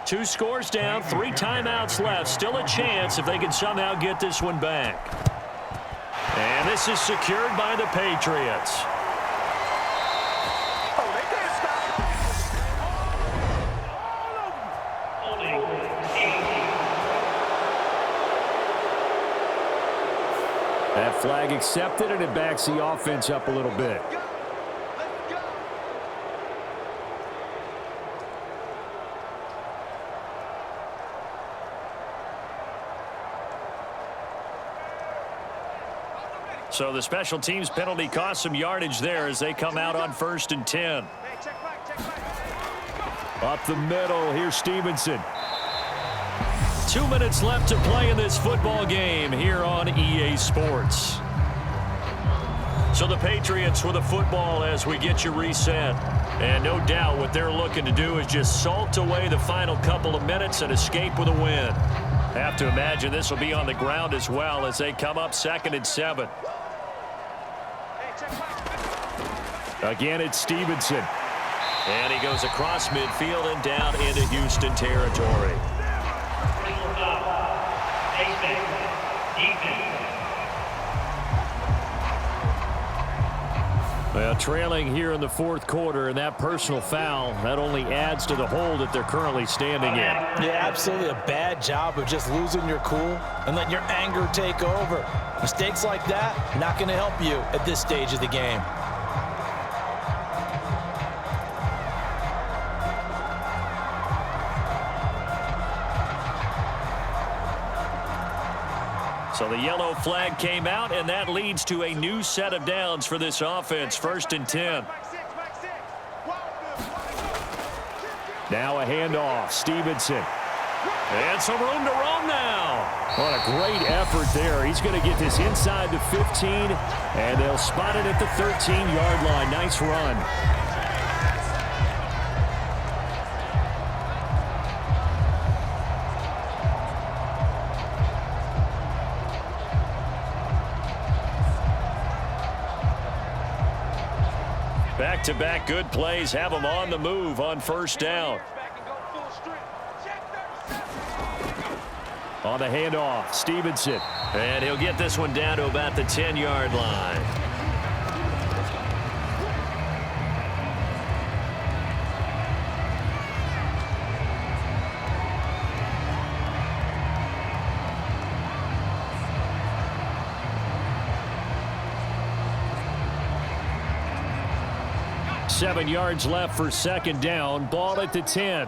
Two scores down, 3 timeouts left. Still a chance if they can somehow get this one back. And this is secured by the Patriots. That flag accepted, and it backs the offense up a little bit. So the special teams penalty cost some yardage there as they come out on 1st and 10. Up the middle, here's Stevenson. 2 minutes left to play in this football game here on EA Sports. So the Patriots with the football as we get you reset. And no doubt what they're looking to do is just salt away the final couple of minutes and escape with a win. Have to imagine this will be on the ground as well as they come up 2nd and 7. Again, it's Stevenson. And he goes across midfield and down into Houston territory. Well, trailing here in the 4th quarter, and that personal foul, that only adds to the hole that they're currently standing in. Yeah, absolutely a bad job of just losing your cool and letting your anger take over. Mistakes like that, not going to help you at this stage of the game. So the yellow flag came out, and that leads to a new set of downs for this offense. 1st and 10. Now a handoff. Stevenson. And some room to roam now. What a great effort there. He's going to get this inside the 15, and they'll spot it at the 13-yard line. Nice run. Back-to-back good plays have them on the move on 1st down. On the handoff, Stevenson. And he'll get this one down to about the 10-yard line. Seven yards left for 2nd down. Ball at the 10.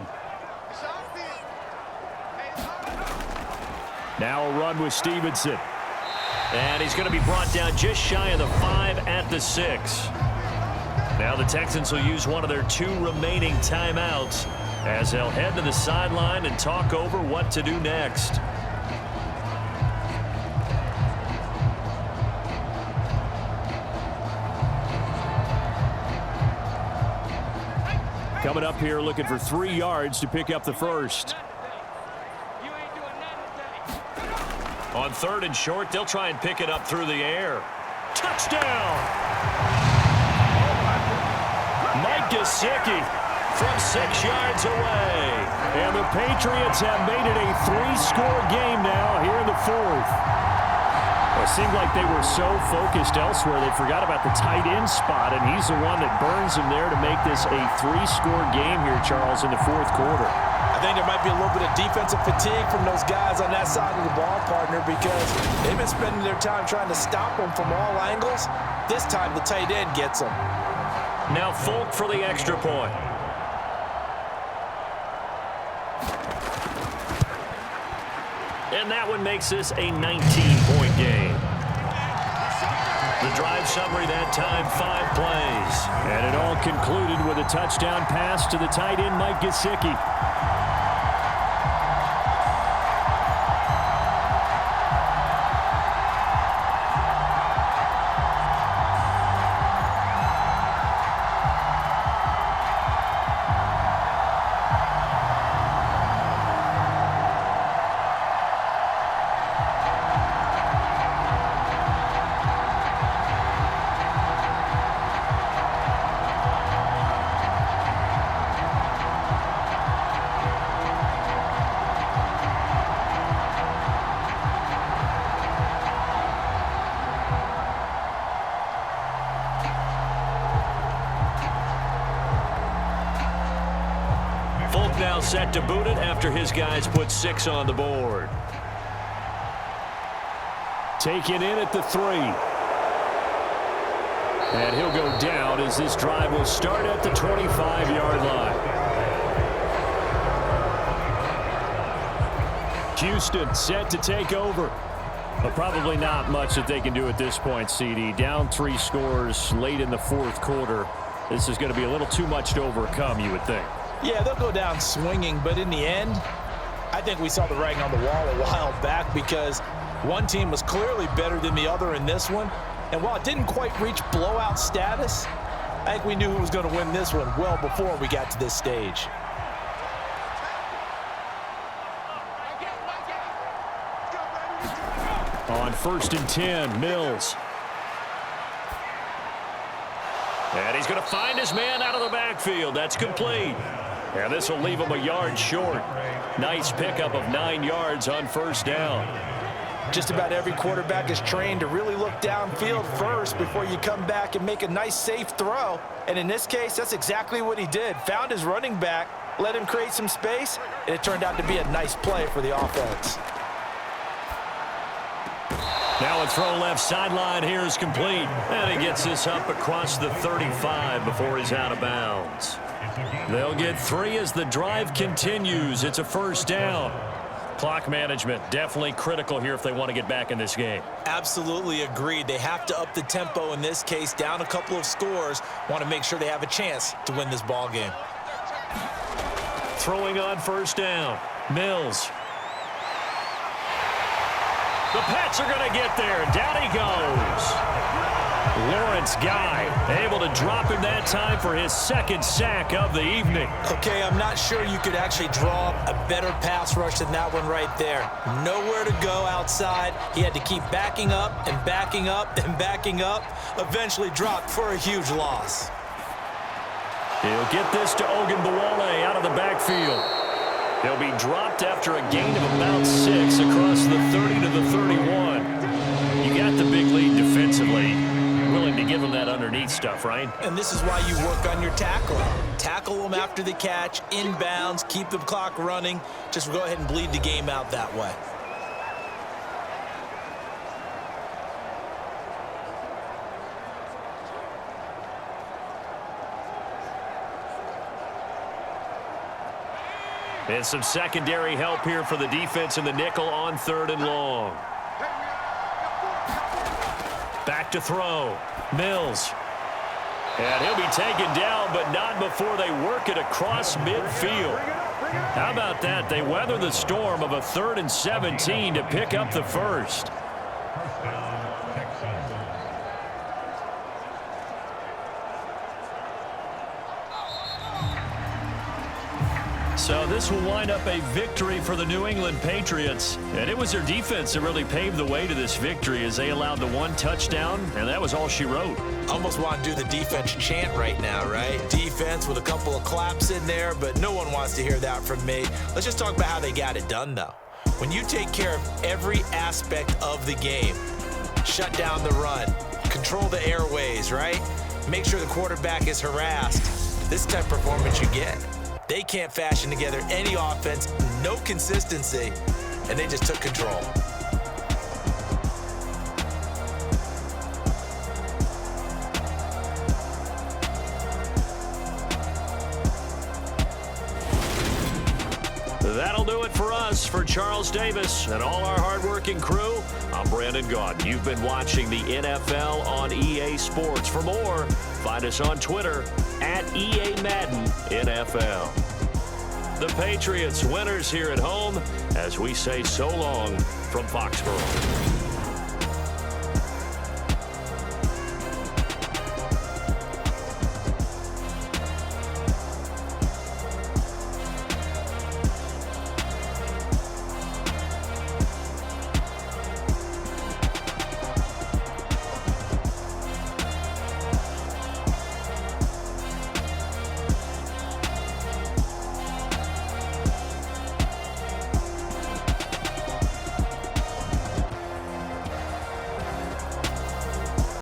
Now a run with Stevenson. And he's going to be brought down just shy of the 5 at the 6. Now the Texans will use one of their 2 remaining timeouts as they'll head to the sideline and talk over what to do next. Coming up here looking for 3 yards to pick up the 1st. On 3rd and short, they'll try and pick it up through the air. Touchdown! Mike Gesicki from 6 yards away. And the Patriots have made it a 3-score game now here in the 4th. It seemed like they were so focused elsewhere they forgot about the tight end spot, and he's the one that burns them there to make this a 3-score game here, Charles, in the 4th quarter. I think there might be a little bit of defensive fatigue from those guys on that side of the ball, partner, because they've been spending their time trying to stop them from all angles. This time the tight end gets them. Now Folk for the extra point. And that one makes this a 19-point game. The drive summary that time, 5 plays. And it all concluded with a touchdown pass to the tight end, Mike Gesicki. Now set to boot it after his guys put 6 on the board. Taken in at the 3. And he'll go down as this drive will start at the 25-yard line. Houston set to take over. But probably not much that they can do at this point, CD. Down 3 scores late in the fourth quarter. This is going to be a little too much to overcome, you would think. Yeah, they'll go down swinging, but in the end, I think we saw the writing on the wall a while back because one team was clearly better than the other in this one. And while it didn't quite reach blowout status, I think we knew who was going to win this one well before we got to this stage. On 1st and 10, Mills. And he's going to find his man out of the backfield. That's complete. And this will leave him a yard short. Nice pickup of 9 yards on 1st down. Just about every quarterback is trained to really look downfield first before you come back and make a nice, safe throw. And in this case, that's exactly what he did. Found his running back, let him create some space, and it turned out to be a nice play for the offense. Now a throw left sideline here is complete. And he gets this up across the 35 before he's out of bounds. They'll get 3 as the drive continues. It's a 1st down. Clock management definitely critical here if they want to get back in this game. Absolutely agreed. They have to up the tempo in this case, down a couple of scores. Want to make sure they have a chance to win this ball game. Throwing on 1st down. Mills. The Pats are going to get there. Down he goes. Lawrence Guy able to drop him that time for his 2nd sack of the evening. Okay, I'm not sure you could actually draw a better pass rush than that one right there. Nowhere to go outside. He had to keep backing up and backing up and backing up. Eventually dropped for a huge loss. He'll get this to Ogunbowale out of the backfield. He'll be dropped after a gain of about 6 across the 30 to the 31. You got the big lead defensively. Willing to give him that underneath stuff, right? And this is why you work on your tackling. Tackle them after the catch, inbounds, keep the clock running. Just go ahead and bleed the game out that way. And some secondary help here for the defense in the nickel on 3rd and long. Back to throw. Mills. And he'll be taken down, but not before they work it across midfield. How about that? They weather the storm of a 3rd and 17 to pick up the 1st. So this will wind up a victory for the New England Patriots. And it was their defense that really paved the way to this victory as they allowed the 1 touchdown, and that was all she wrote. Almost want to do the defense chant right now, right? Defense with a couple of claps in there, but no one wants to hear that from me. Let's just talk about how they got it done, though. When you take care of every aspect of the game, shut down the run, control the airways, right? Make sure the quarterback is harassed. This type of performance you get. They can't fashion together any offense, no consistency, and they just took control. That'll do it for us. For Charles Davis and all our hardworking crew, I'm Brandon Gaudin. You've been watching the NFL on EA Sports. For more, find us on Twitter at EA Madden NFL. The Patriots winners here at home as we say so long from Foxborough.